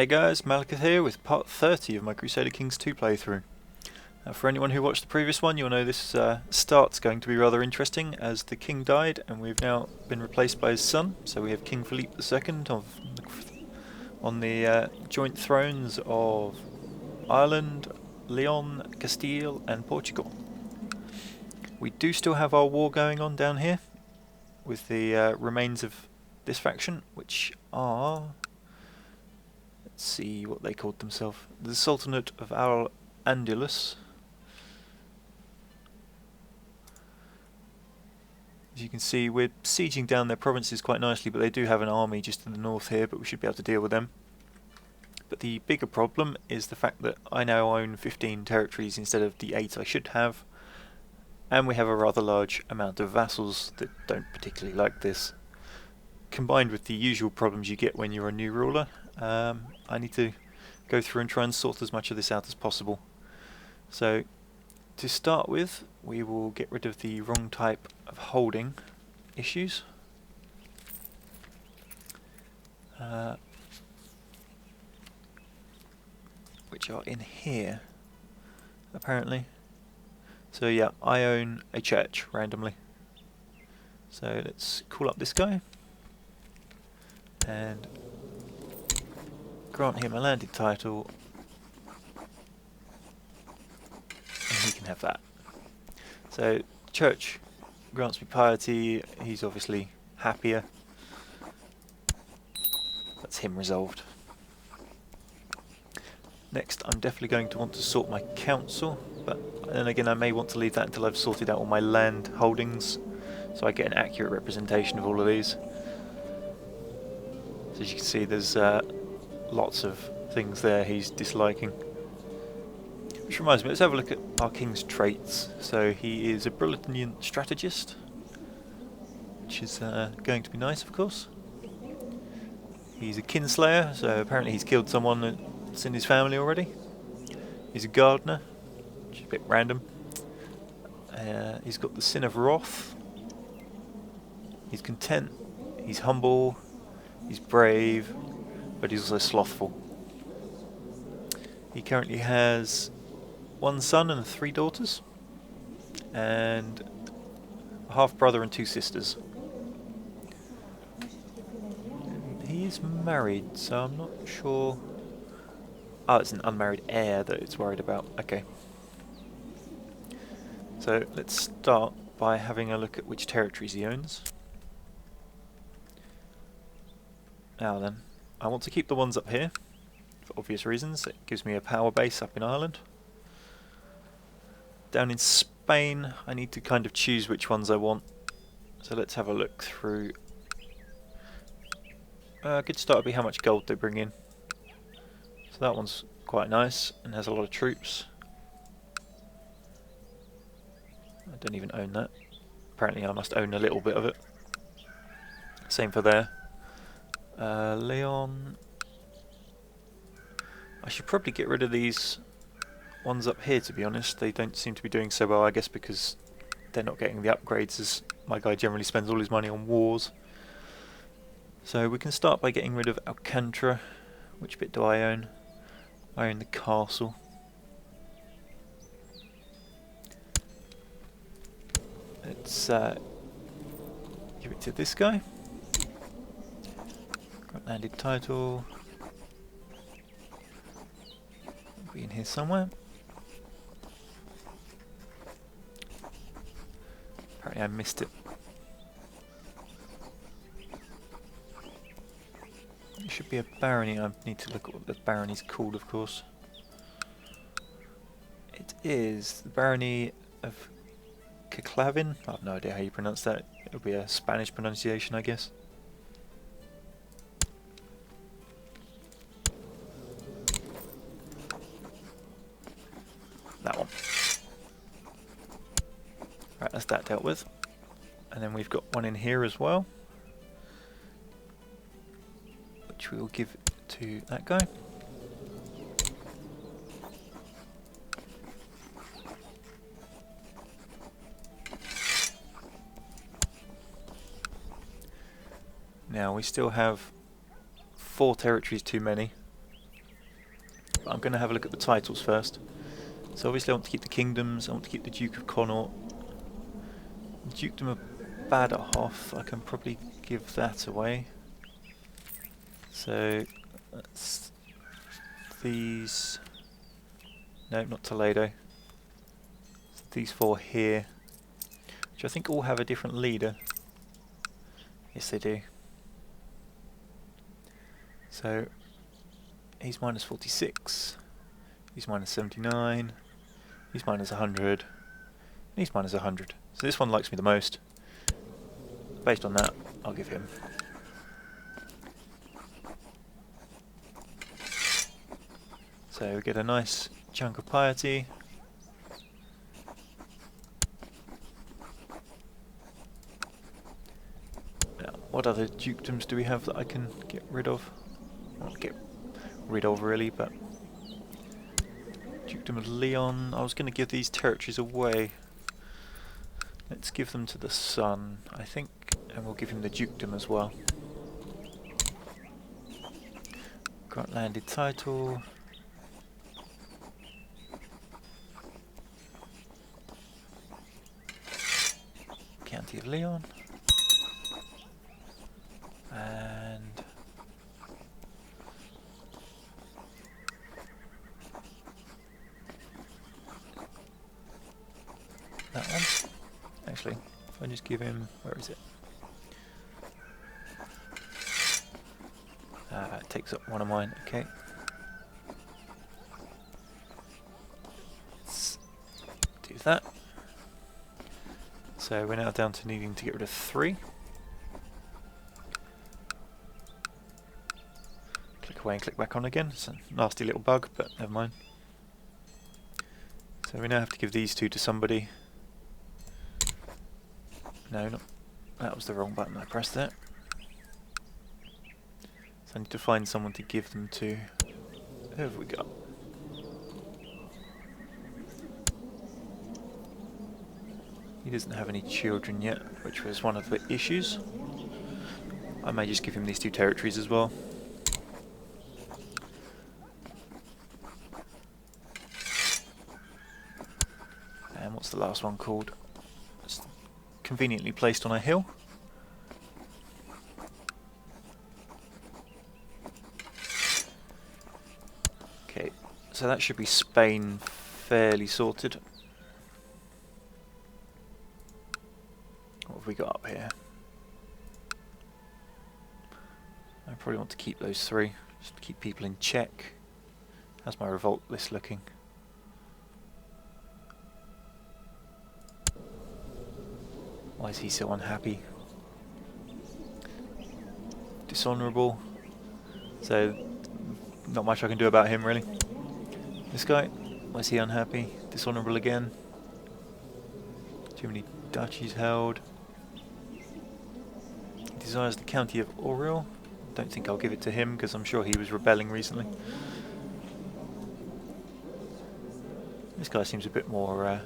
Hey guys, Malakith here with part 30 of my Crusader Kings 2 playthrough. For anyone who watched the previous one, you'll know this start's going to be rather interesting as the king died and we've now been replaced by his son. So we have King Phillipe II on the joint thrones of Ireland, Leon, Castile and Portugal. We do still have our war going on down here with the remains of this faction, which are... let's see what they called themselves. The Sultanate of Al-Andalus. As you can see, we're sieging down their provinces quite nicely, but they do have an army just to the north here, but we should be able to deal with them. But the bigger problem is the fact that I now own 15 territories instead of the 8 I should have, and we have a rather large amount of vassals that don't particularly like this. Combined with the usual problems you get when you're a new ruler, I need to go through and try and sort as much of this out as possible. So, to start with, we will get rid of the wrong type of holding issues. Which are in here, apparently. So yeah, I own a church randomly. So let's call up this guy and grant him a landed title, and he can have that. So church grants me piety, he's obviously happier. That's him resolved. Next, I'm definitely going to want to sort my council, but then again I may want to leave that until I've sorted out all my land holdings so I get an accurate representation of all of these. So as you can see, there's lots of things there he's disliking. Which reminds me, let's have a look at our king's traits. So he is a brilliant strategist, which is going to be nice, of course. He's a kinslayer, so apparently he's killed someone that's in his family already. He's a gardener, which is a bit random. He's got the sin of wrath. He's content, he's humble, he's brave, but he's also slothful. He currently has 1 son and 3 daughters, and a half-brother and 2 sisters. He is married, so I'm not sure... oh, it's an unmarried heir that it's worried about. Okay. So let's start by having a look at which territories he owns. Now then, I want to keep the ones up here, for obvious reasons. It gives me a power base up in Ireland. Down in Spain, I need to kind of choose which ones I want. So let's have a look through. A good start would be how much gold they bring in. So that one's quite nice and has a lot of troops. I don't even own that. Apparently I must own a little bit of it. Same for there. Leon. I should probably get rid of these ones up here, to be honest. They don't seem to be doing so well, I guess because they're not getting the upgrades, as my guy generally spends all his money on wars. So we can start by getting rid of Alcantara. Which bit do I own? I own the castle. Let's give it to this guy. Got landed title. It'll be in here somewhere. Apparently I missed it. It should be a barony. I need to look at what the barony's called, of course. It is the barony of Caclavin. I have no idea how you pronounce that. It'll be a Spanish pronunciation, I guess. That one. Right, that's that dealt with. And then we've got one in here as well, which we will give to that guy. Now we still have 4 territories too many, but I'm going to have a look at the titles first. So obviously I want to keep the kingdoms, I want to keep the Duke of Connaught. Dukedom of Badajoz, I can probably give that away. So that's these... No, not Toledo. So these 4 here, which I think all have a different leader. Yes, they do. So he's minus 46, he's minus 79, he's minus 100, and he's minus 100. So this one likes me the most. Based on that, I'll give him. So we get a nice chunk of piety. Now, what other dukedoms do we have that I can get rid of? Not get rid of really, but Dukedom of Leon. I was going to give these territories away. Let's give them to the son, I think, and we'll give him the dukedom as well. Grant landed title. County of Leon. And that one. Actually, if I just give him, where is it? It takes up one of mine, okay. Let's do that. So we're now down to needing to get rid of 3. Click away and click back on again. It's a nasty little bug, but never mind. So we now have to give these 2 to somebody. No, not, that was the wrong button I pressed there. So I need to find someone to give them to. Who have we got? He doesn't have any children yet, which was one of the issues. I may just give him these 2 territories as well. And what's the last one called? It's conveniently placed on a hill. Okay, so that should be Spain fairly sorted. What have we got up here? I probably want to keep those 3, just to keep people in check. How's my revolt list looking? Why is he so unhappy? Dishonourable. So, not much I can do about him really. This guy, why is he unhappy? Dishonourable again. Too many duchies held. He desires the county of Oriel. Don't think I'll give it to him because I'm sure he was rebelling recently. This guy seems a bit more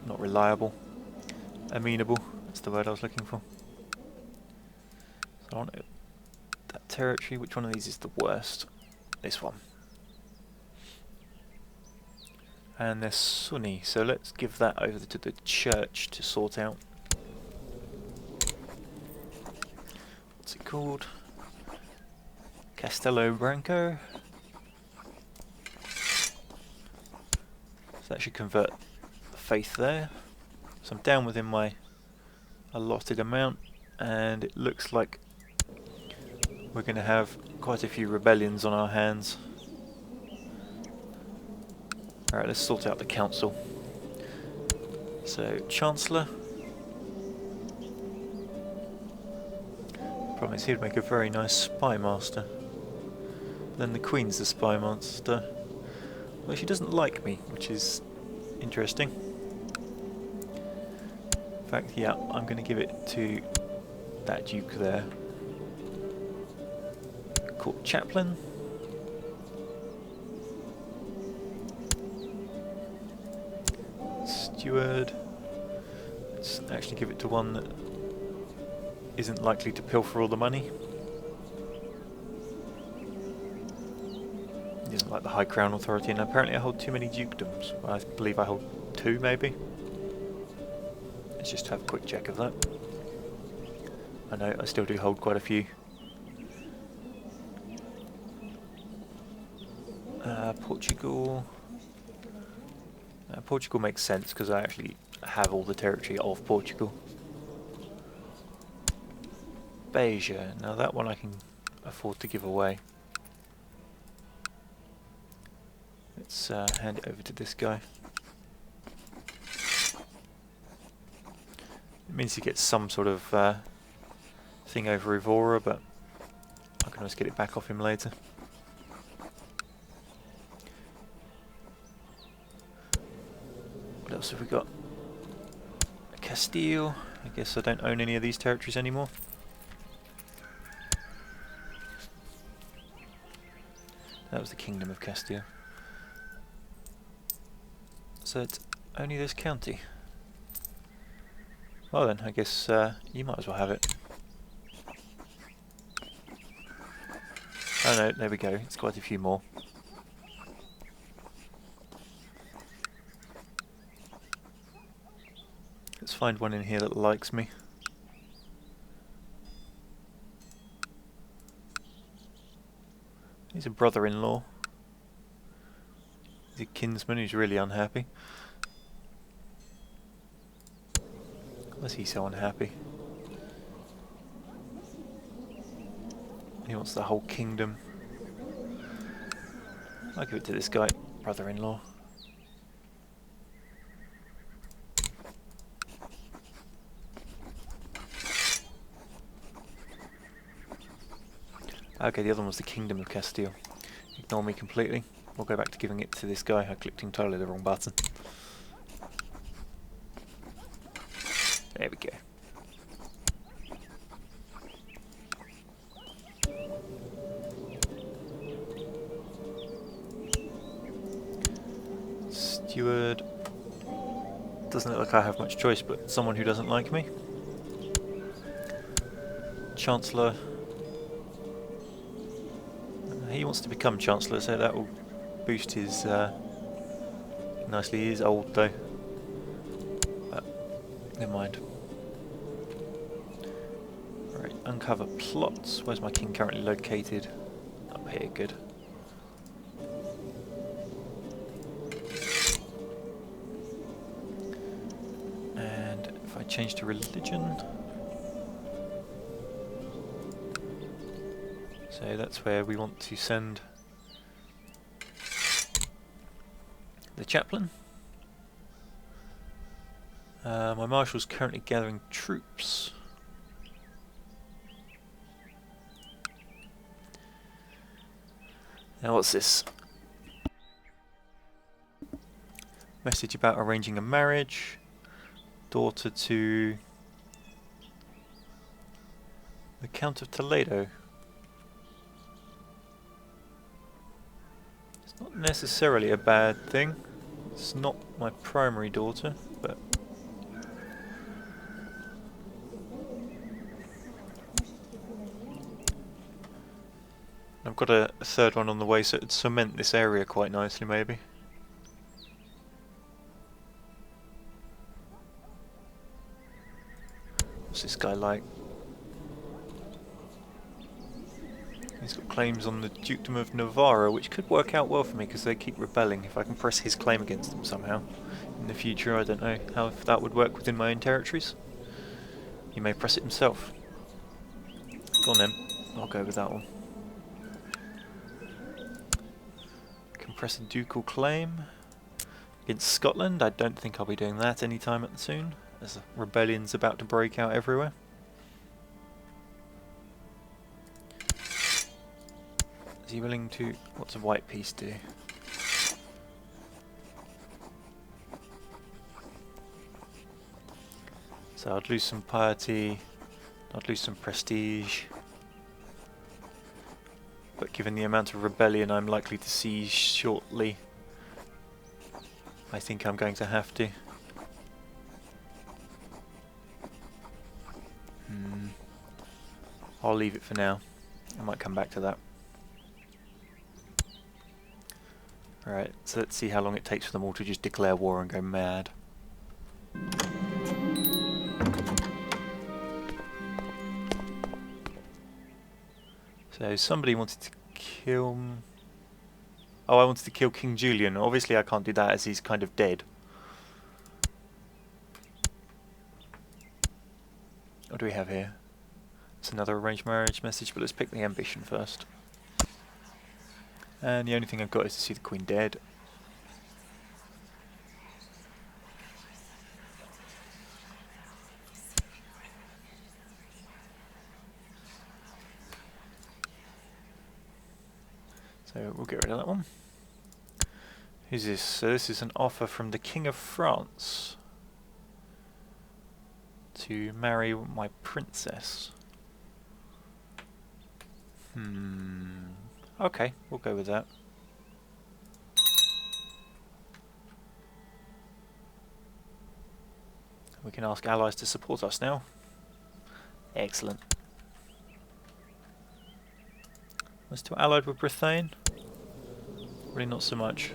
not reliable, amenable. That's the word I was looking for. So I want that territory. Which one of these is the worst? This one. And they're Sunni, so let's give that over to the church to sort out. What's it called? Castello Branco. So that should convert the faith there. So I'm down within my allotted amount, and it looks like we're going to have quite a few rebellions on our hands. Alright, let's sort out the council. So, Chancellor. Problem is, he'd make a very nice spy master. Then the Queen's the spy master. Well, she doesn't like me, which is interesting. In fact, yeah, I'm going to give it to that Duke there. Court Chaplain. Steward. Let's actually give it to one that isn't likely to pilfer all the money. isn't like the High Crown Authority, and apparently I hold too many dukedoms. Well, I believe I hold 2, maybe. Let's just have a quick check of that. I know I still do hold quite a few. Portugal. Portugal makes sense because I actually have all the territory of Portugal. Beja. Now that one I can afford to give away. Let's hand it over to this guy. It means he gets some sort of thing over Evora, but I can always get it back off him later. What else have we got? Castile. I guess I don't own any of these territories anymore. That was the Kingdom of Castile. So it's only this county. Well then, I guess you might as well have it. Oh no, there we go. It's quite a few more. Let's find one in here that likes me. He's a brother-in-law. He's a kinsman who's really unhappy. Why is he so unhappy? He wants the whole kingdom. I'll give it to this guy, brother-in-law. Okay, the other one was the Kingdom of Castile. Ignore me completely. We'll go back to giving it to this guy. I clicked entirely the wrong button. There we go. Steward. Doesn't look like I have much choice, but someone who doesn't like me. Chancellor. He wants to become Chancellor, so that will boost his nicely. He is old though, but never mind. Right, uncover plots. Where's my king currently located? Up here, good. And if I change to religion, so that's where we want to send the chaplain. My marshal's currently gathering troops. Now what's this? Message about arranging a marriage. Daughter to the Count of Toledo. It's not necessarily a bad thing. It's not my primary daughter, but I've got a third one on the way, so it'd cement this area quite nicely, maybe. What's this guy like? He's got claims on the Dukedom of Navarra, which could work out well for me because they keep rebelling. If I can press his claim against them somehow in the future, I don't know how if that would work within my own territories. He may press it himself. Go on then, I'll go with that one. Can press a ducal claim against Scotland. I don't think I'll be doing that anytime soon, as rebellion's about to break out everywhere. Is he willing to... what's a white piece do? So I'd lose some piety, I'd lose some prestige. But given the amount of rebellion I'm likely to see shortly, I think I'm going to have to. I'll leave it for now. I might come back to that. Right, so let's see how long it takes for them all to just declare war and go mad. So somebody wanted to kill... Oh, I wanted to kill King Julian. Obviously I can't do that as he's kind of dead. What do we have here? It's another arranged marriage message, but let's pick the ambition first. And the only thing I've got is to see the Queen dead. So we'll get rid of that one. Who's this? So this is an offer from the King of France to marry my princess. Okay, we'll go with that. We can ask allies to support us now. Excellent. We're still allied with Bretagne? Really not so much.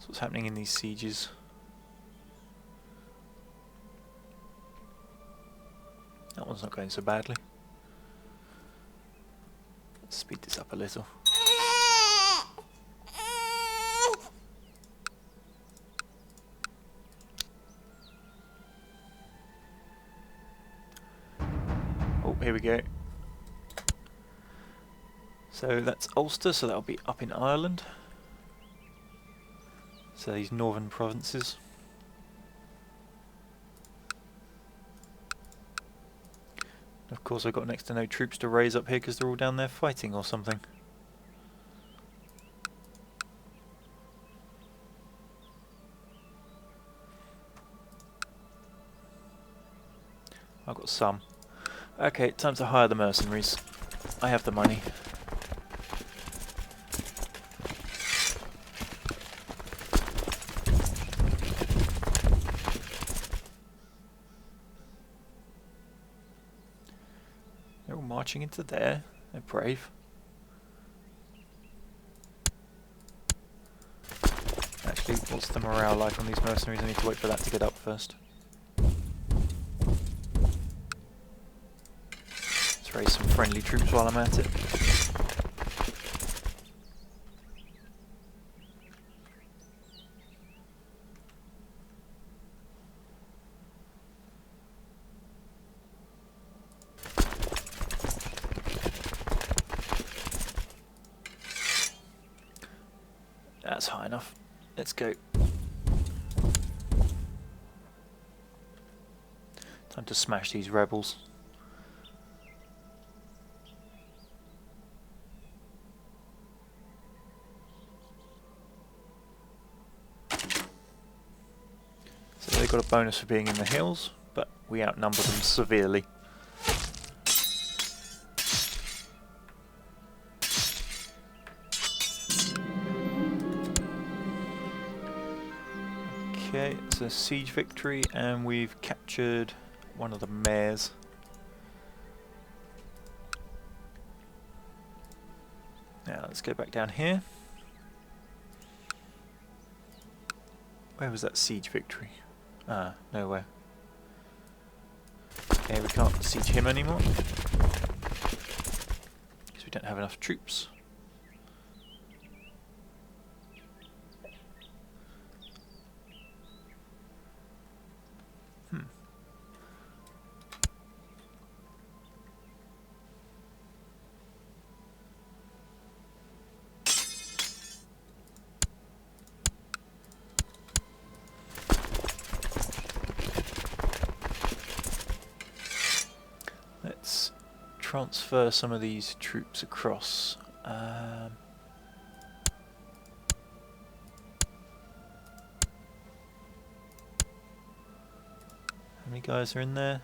So what's happening in these sieges? That one's not going so badly. Let's speed this up a little. Oh, here we go. So that's Ulster, so that'll be up in Ireland. So these northern provinces. Of course I've got next to no troops to raise up here because they're all down there fighting or something. I've got some. Okay, time to hire the mercenaries. I have the money. They're all marching into there. They're brave. Actually, what's the morale like on these mercenaries? I need to wait for that to get up first. Let's raise some friendly troops while I'm at it. That's high enough. Let's go. Time to smash these rebels. So they've got a bonus for being in the hills, but we outnumber them severely. Okay, it's a siege victory and we've captured one of the mayors. Now let's go back down here. Where was that siege victory? Ah, nowhere. Okay, we can't siege him anymore because we don't have enough troops. Let's transfer some of these troops across. How many guys are in there?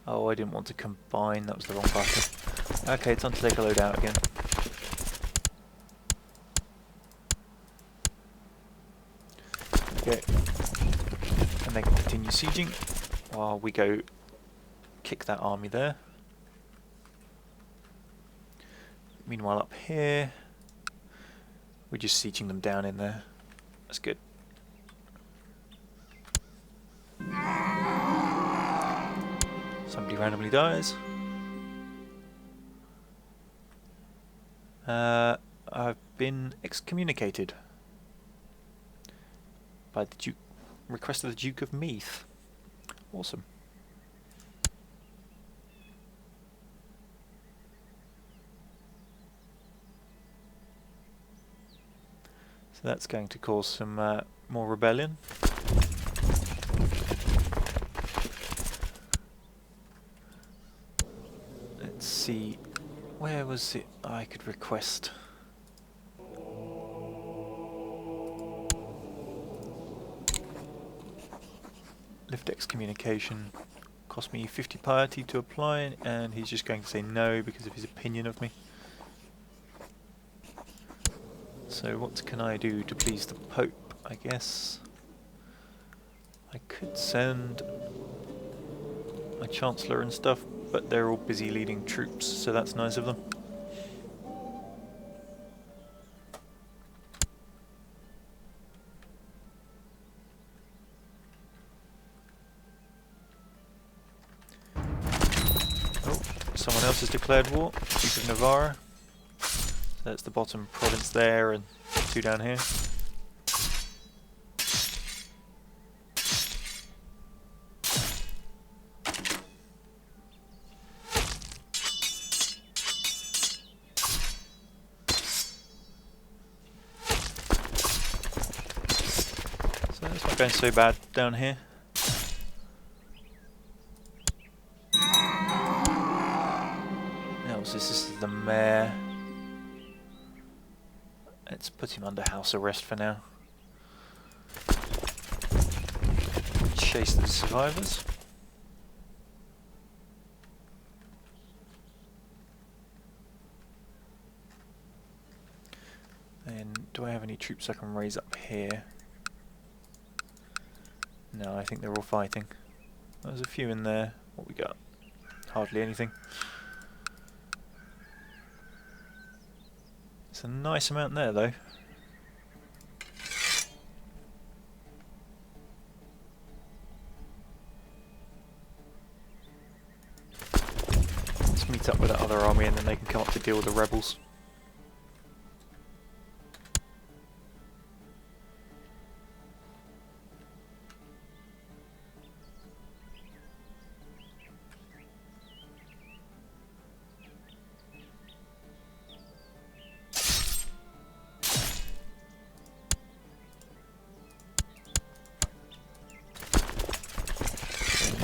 Oh, I didn't want to combine, that was the wrong button. Okay, time to take a load out again. go. And they can continue sieging while we go kick that army there. Meanwhile up here, we're just sieging them down in there. That's good. Somebody randomly dies. I've been excommunicated by the Duke, request of the Duke of Meath. Awesome. So that's going to cause some more rebellion. Let's see, where was it I could request? Lift excommunication. Cost me 50 piety to apply, and he's just going to say no because of his opinion of me. So what can I do to please the Pope, I guess? I could send my Chancellor and stuff, but they're all busy leading troops, so that's nice of them. Oh, someone else has declared war, Duke of Navarre. So that's the bottom province there and 2 down here. So it's not going so bad down here. Now what's this? This is the mayor. Let's put him under house arrest for now. Chase the survivors. And do I have any troops I can raise up here? No, I think they're all fighting. There's a few in there. What we got? Hardly anything. It's a nice amount there though. Let's meet up with that other army and then they can come up to deal with the rebels.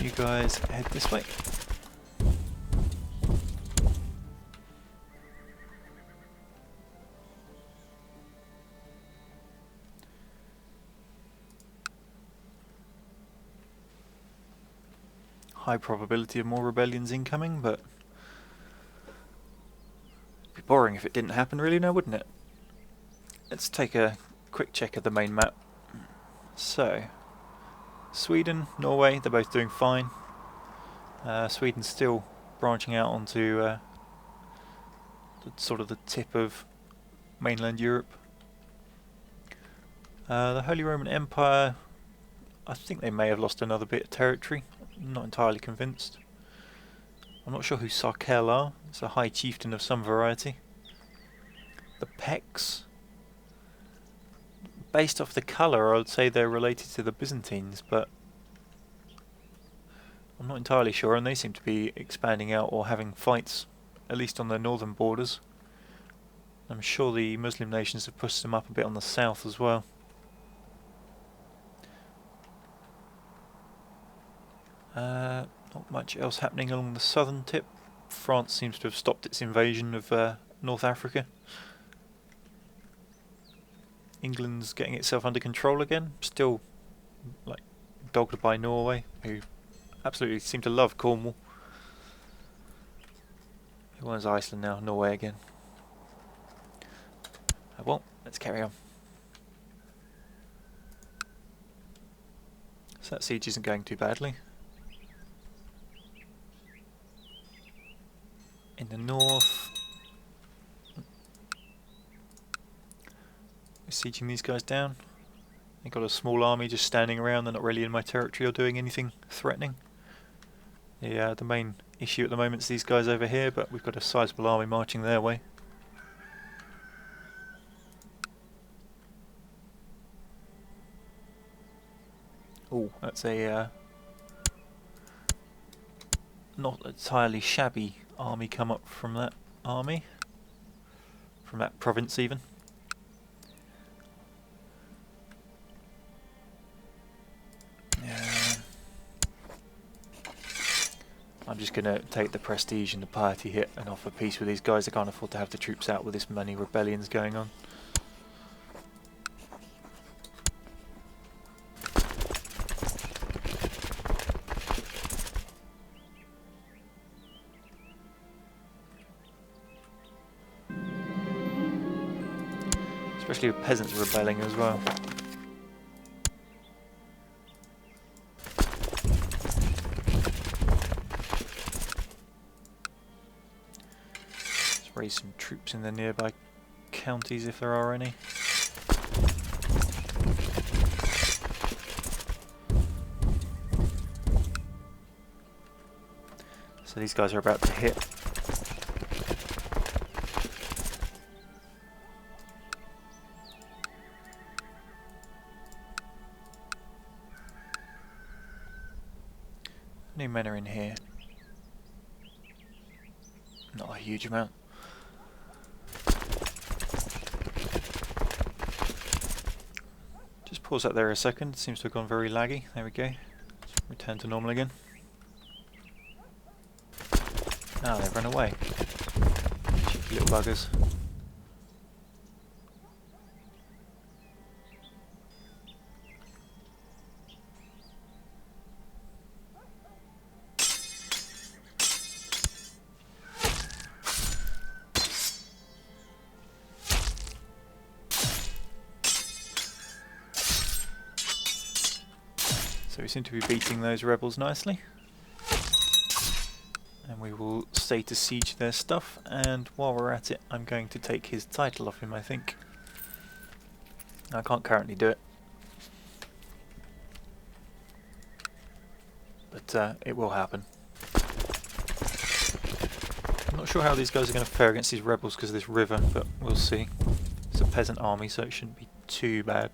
You guys head this way. High probability of more rebellions incoming, but it'd be boring if it didn't happen really now, wouldn't it? Let's take a quick check of the main map. So Sweden, Norway, they're both doing fine. Sweden's still branching out onto sort of the tip of mainland Europe. The Holy Roman Empire, I think they may have lost another bit of territory. I'm not entirely convinced. I'm not sure who Sarkel are. It's a high chieftain of some variety. The Pecks, based off the colour, I would say they're related to the Byzantines, but I'm not entirely sure, and they seem to be expanding out or having fights, at least on their northern borders. I'm sure the Muslim nations have pushed them up a bit on the south as well. Not much else happening along the southern tip. France seems to have stopped its invasion of North Africa. England's getting itself under control again, still like dogged by Norway, who absolutely seem to love Cornwall. Who wants Iceland now? Norway again. Well, let's carry on. So that siege isn't going too badly. In the north, we're sieging these guys down. They've got a small army just standing around. They're not really in my territory or doing anything threatening. Yeah, the main issue at the moment is these guys over here, but we've got a sizable army marching their way. Oh, that's a not entirely shabby army come up from that army, from that province even. I'm just going to take the prestige and the piety hit and offer peace with these guys. I can't afford to have the troops out with this many rebellions going on. Especially with peasants rebelling as well. Raise some troops in the nearby counties if there are any. So these guys are about to hit. How many men are in here? Not a huge amount. Just pause that there a second. Seems to have gone very laggy. There we go. Let's return to normal again. Ah, they've run away. Cheeky little buggers. So we seem to be beating those rebels nicely. And we will stay to siege their stuff, and while we're at it I'm going to take his title off him, I think. I can't currently do it. But it will happen. I'm not sure how these guys are going to fare against these rebels because of this river, but we'll see. It's a peasant army, so it shouldn't be too bad.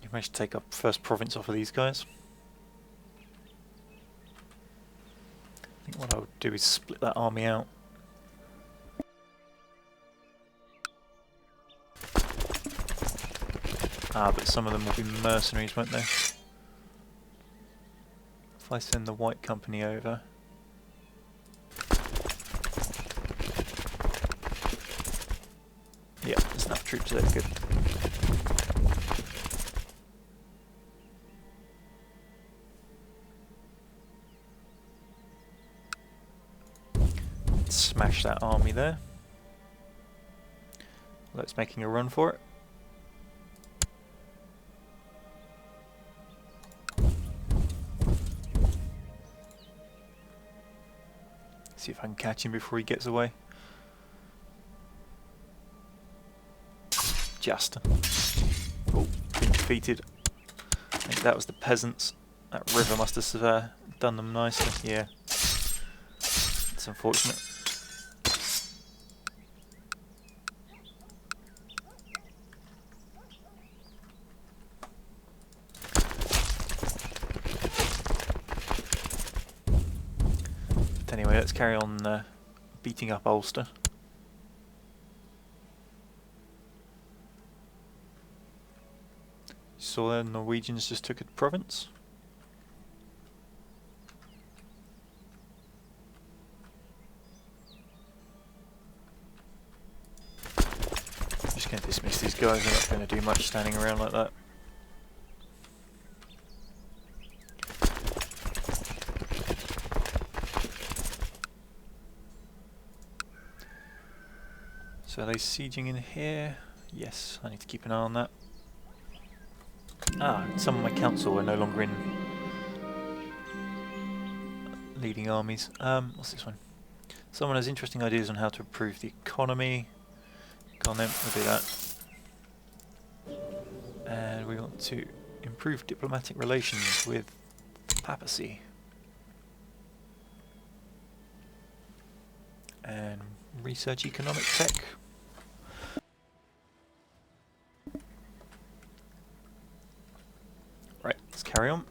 You managed to take up first province off of these guys. I think what I would do is split that army out. Ah, but some of them will be mercenaries, won't they? If I send the White Company over... Yeah, there's enough troops there, good. Smash that army there. Well, it's making a run for it. See if I can catch him before he gets away. Just. Oh, been defeated. I think that was the peasants. That river must have done them nicely. Yeah. It's unfortunate. Anyway, let's carry on beating up Ulster. You saw the Norwegians just took a province. I'm just going to dismiss these guys, they're not going to do much standing around like that. So are they sieging in here? Yes, I need to keep an eye on that. Ah, some of my council are no longer in leading armies. What's this one? Someone has interesting ideas on how to improve the economy. Go on then, we'll do that. And we want to improve diplomatic relations with the papacy. And research economic tech. Right, let's carry on.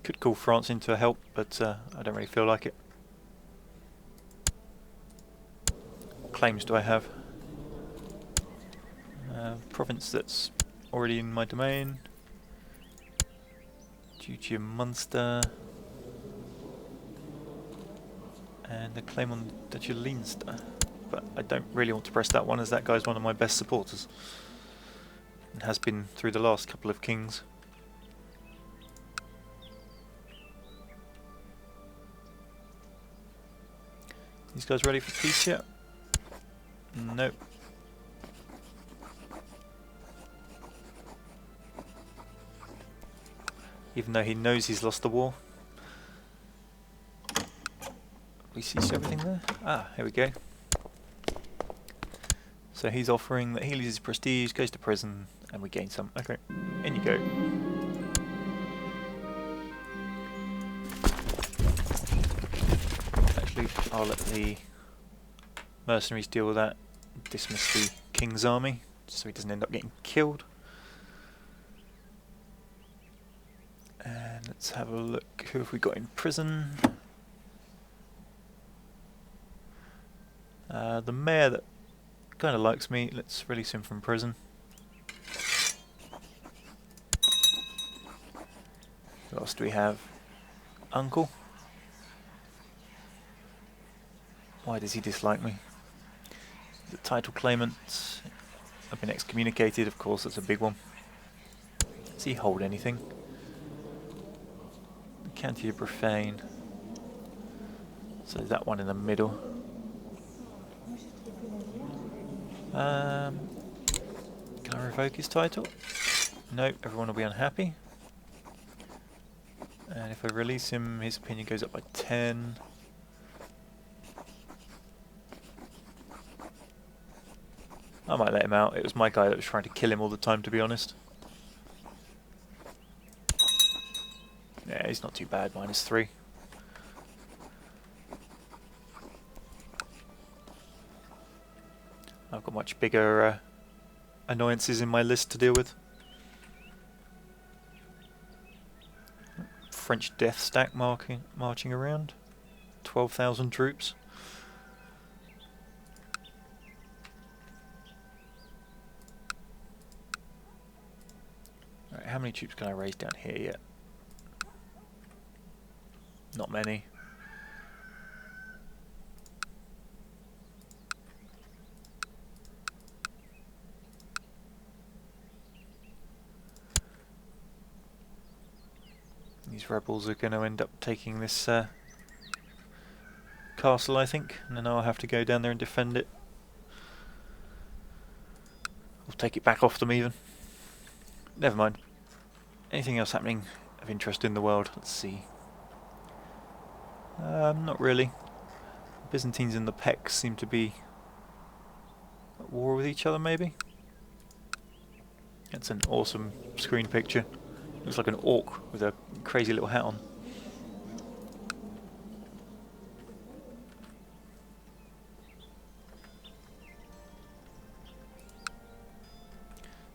Could call France in to help, but I don't really feel like it. What claims do I have? Province that's already in my domain. Duchy of Munster. And a claim on Duchy of Leinster. But I don't really want to press that one, as that guy's one of my best supporters. And has been through the last couple of kings. These guys ready for peace yet? Nope. Even though he knows he's lost the war. We see everything there? Ah, here we go. So he's offering that he loses his prestige, goes to prison, and we gain some. Okay, in you go. Actually, I'll let the mercenaries deal with that. Dismiss the king's army, just so he doesn't end up getting killed. And let's have a look. Who have we got in prison? The mayor that kind of likes me. Let's release him from prison. What else do we have? Uncle. Why does he dislike me? The title claimant. I've been excommunicated, of course, that's a big one. Does he hold anything? The County of Profane. So that one in the middle. Can I revoke his title? Nope, everyone will be unhappy. And if I release him, his opinion goes up by 10. I might let him out. It was my guy that was trying to kill him all the time, to be honest. Yeah, he's not too bad, -3. I've got much bigger annoyances in my list to deal with. French death stack marching around. 12,000 troops. Alright, how many troops can I raise down here yet? Not many. These rebels are going to end up taking this castle, I think, and then I'll have to go down there and defend it. Or take it back off them even. Never mind. Anything else happening of interest in the world? Let's see. Not really. The Byzantines and the Pects seem to be at war with each other, maybe? That's an awesome screen picture. Looks like an orc with a crazy little hat on.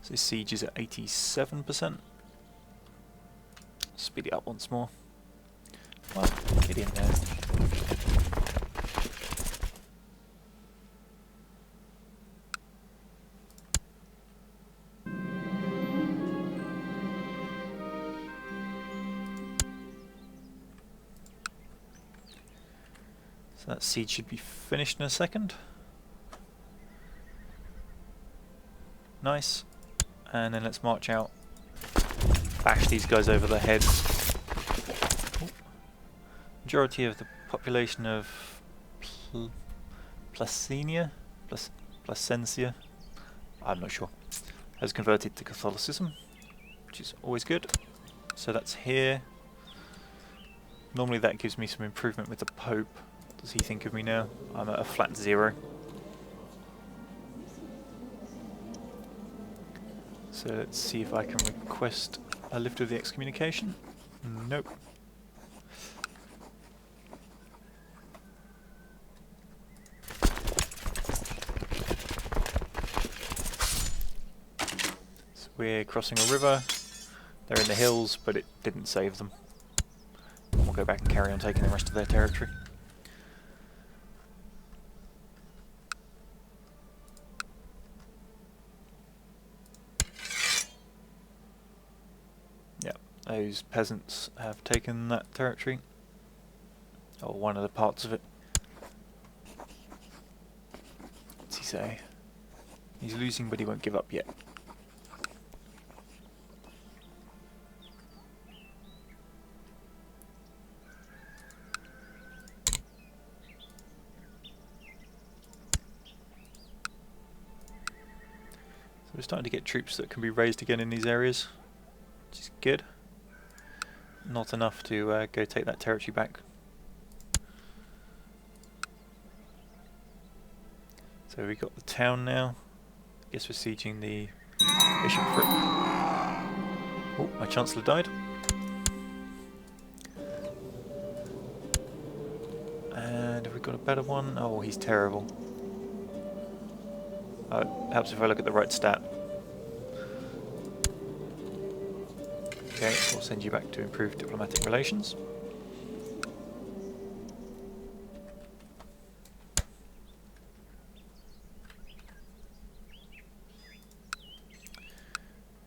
So siege is at 87%. Speed it up once more. Well, get in there. So that siege should be finished in a second. Nice. And then let's march out. Bash these guys over the head. Ooh. Majority of the population of Placentia? I'm not sure. has converted to Catholicism, which is always good. So that's here. Normally that gives me some improvement with the Pope. What does he think of me now? I'm at a flat 0. So let's see if I can request a lift of the excommunication. Nope. So we're crossing a river. They're in the hills, but it didn't save them. We'll go back and carry on taking the rest of their territory. Yep, those peasants have taken that territory. Or one of the parts of it. What's he say? He's losing, but he won't give up yet. So we're starting to get troops that can be raised again in these areas, which is good. Not enough to go take that territory back. So we've got the town now. Guess we're sieging the bishopric. Oh, my chancellor died. And have we got a better one? Oh, he's terrible. Oh, it helps if I look at the right stat. Okay, we'll send you back to improve diplomatic relations.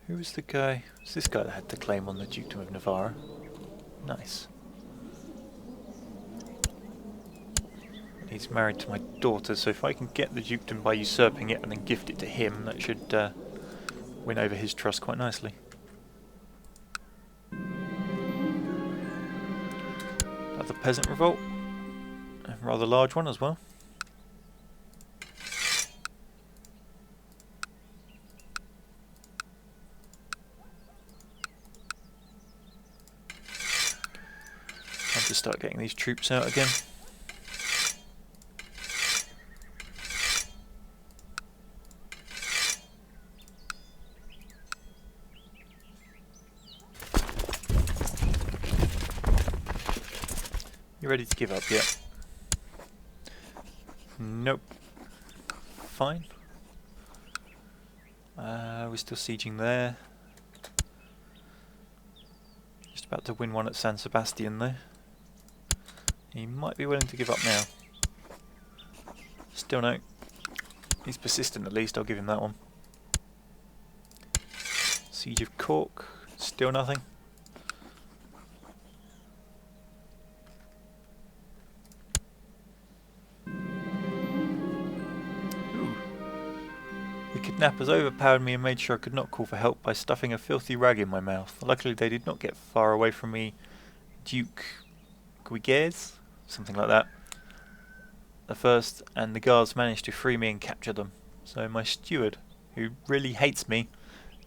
Who was the guy? It's this guy that had the claim on the Dukedom of Navarre. Nice. He's married to my daughter, so if I can get the dukedom by usurping it and then gift it to him, that should win over his trust quite nicely. Another peasant revolt. A rather large one as well. Time to start getting these troops out again. You ready to give up yet? Nope. Fine. We're still sieging there. Just about to win one at San Sebastian there. He might be willing to give up now. Still no. He's persistent at least, I'll give him that one. Siege of Cork. Still nothing. The kidnappers overpowered me and made sure I could not call for help by stuffing a filthy rag in my mouth. Luckily they did not get far away from me. Duke Guigues? Something like that. The first, and the guards managed to free me and capture them. So my steward, who really hates me,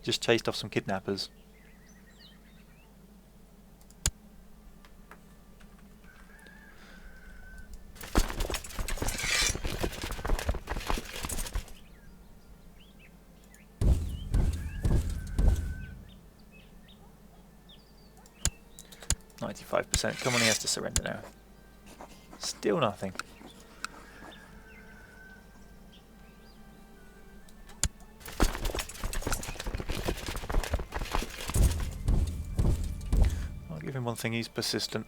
just chased off some kidnappers. %. Come on, he has to surrender now. Still nothing. I'll give him one thing, he's persistent.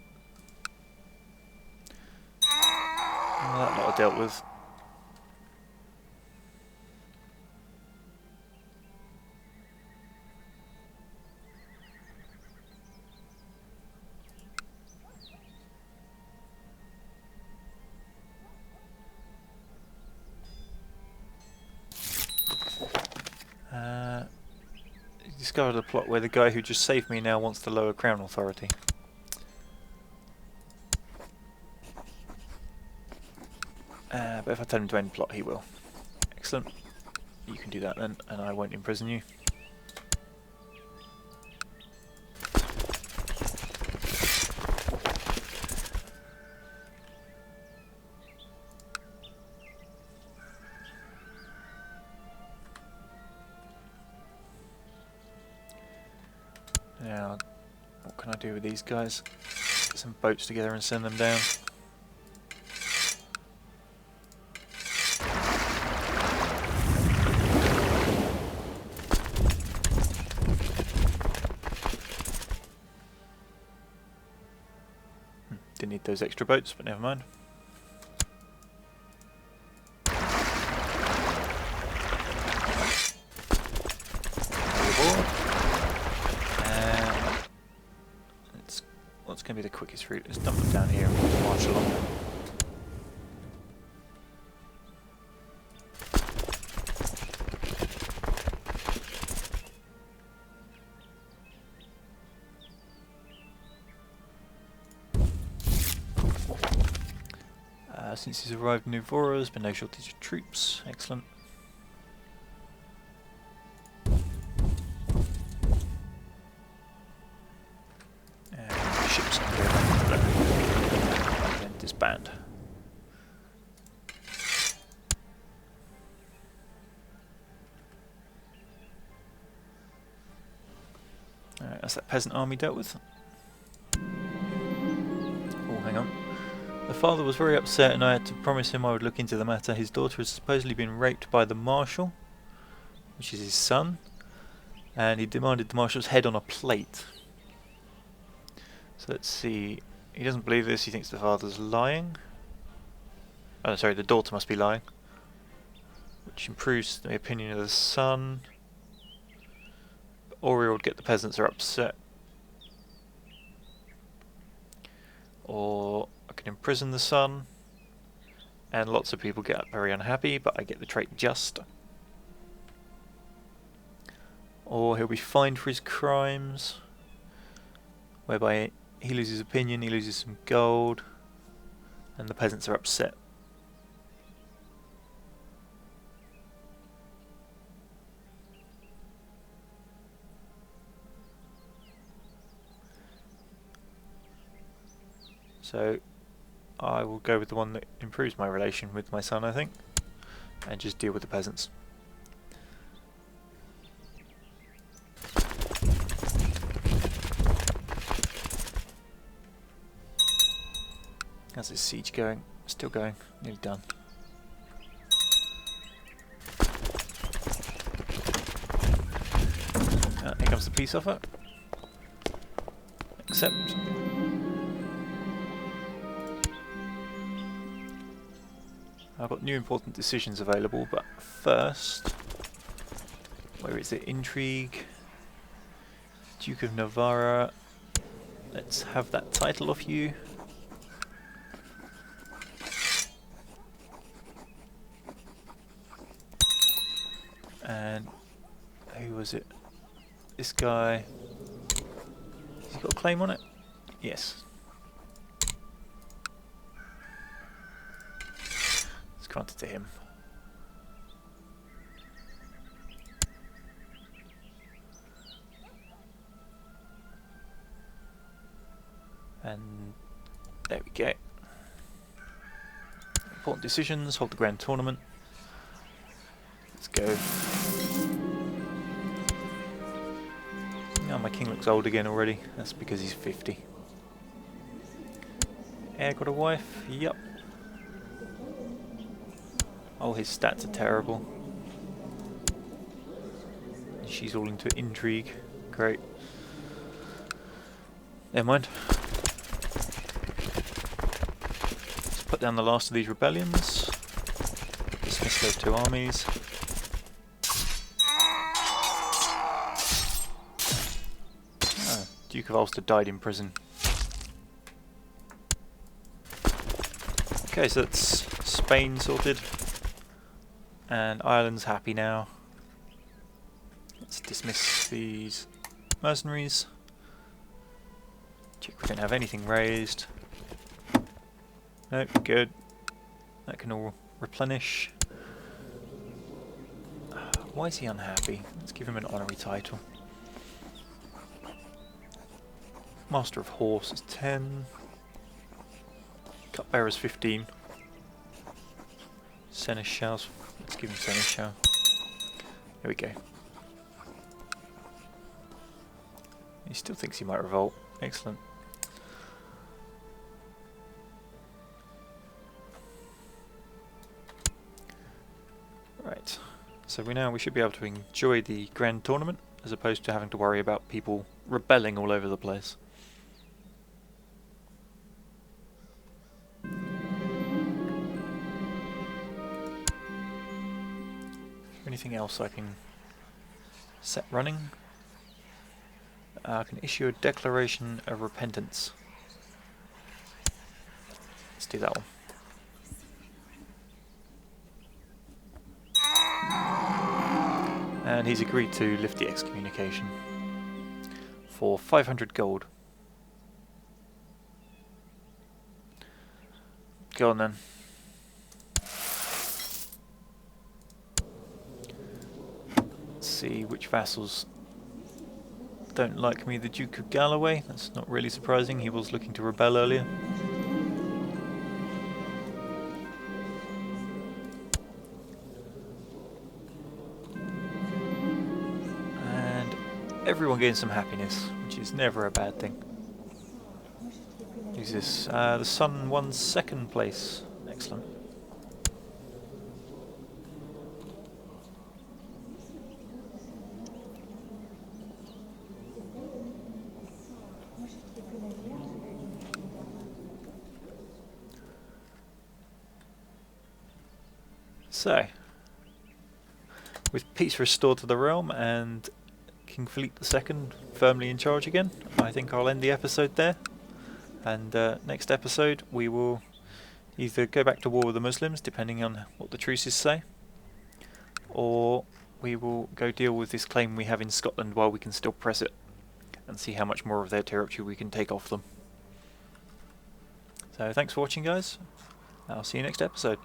Well, that lot I dealt with. Discovered a plot where the guy who just saved me now wants to lower Crown authority. But if I tell him to end plot, he will. Excellent. You can do that then, and I won't imprison you. do with these guys. Get some boats together and send them down. Didn't need those extra boats, but never mind. What's going to be the quickest route? Let's dump them down here and march along. Since he's arrived in Uvora, there's been no shortage of troops. Excellent. Ships can go back and then disband. Alright, that's that peasant army dealt with. Oh, hang on. The father was very upset and I had to promise him I would look into the matter. His daughter has supposedly been raped by the marshal, which is his son, and he demanded the marshal's head on a plate. So let's see, he doesn't believe this, he thinks the father's lying. Oh sorry, the daughter must be lying. Which improves the opinion of the son. Or he would get the peasants are upset. Or I can imprison the son. And lots of people get very unhappy, but I get the trait just. Or he'll be fined for his crimes. Whereby he loses opinion, he loses some gold, and the peasants are upset. So I will go with the one that improves my relation with my son, I think, and just deal with the peasants. How's this siege going? Still going. Nearly done. Here comes the peace offer. Accept. I've got new important decisions available, but first, where is it? Intrigue. Duke of Navarra. Let's have that title off you. And who was it? This guy. Has he got a claim on it? Yes. It's granted to him. And there we go. Important decisions, hold the grand tournament. Let's go. Oh, my king looks old again already. That's because he's 50. Heir got a wife? Yup. Oh, his stats are terrible. She's all into intrigue. Great. Never mind. Let's put down the last of these rebellions. Dismiss those two armies. Oh, Duke of Ulster died in prison. Okay, so that's Spain sorted. And Ireland's happy now. Let's dismiss these mercenaries. Check we don't have anything raised. Nope, good. That can all replenish. Why is he unhappy? Let's give him an honorary title. Master of Horse is 10. Cupbearer's 15. Seneschal's. Let's give him Seneschal. There we go. He still thinks he might revolt. Excellent. Right, so we should be able to enjoy the grand tournament as opposed to having to worry about people rebelling all over the place. Anything else I can set running? I can issue a declaration of repentance. Let's do that one. And he's agreed to lift the excommunication for 500 gold. Go on then. Let's see which vassals don't like me. The Duke of Galloway, that's not really surprising, he was looking to rebel earlier. And everyone getting some happiness, which is never a bad thing. Who's this? The Sun won 2nd place. Excellent. So, with peace restored to the realm and King Phillipe II firmly in charge again, I think I'll end the episode there. And next episode we will either go back to war with the Muslims, depending on what the truces say, or we will go deal with this claim we have in Scotland while we can still press it, and see how much more of their territory we can take off them. So thanks for watching, guys. I'll see you next episode.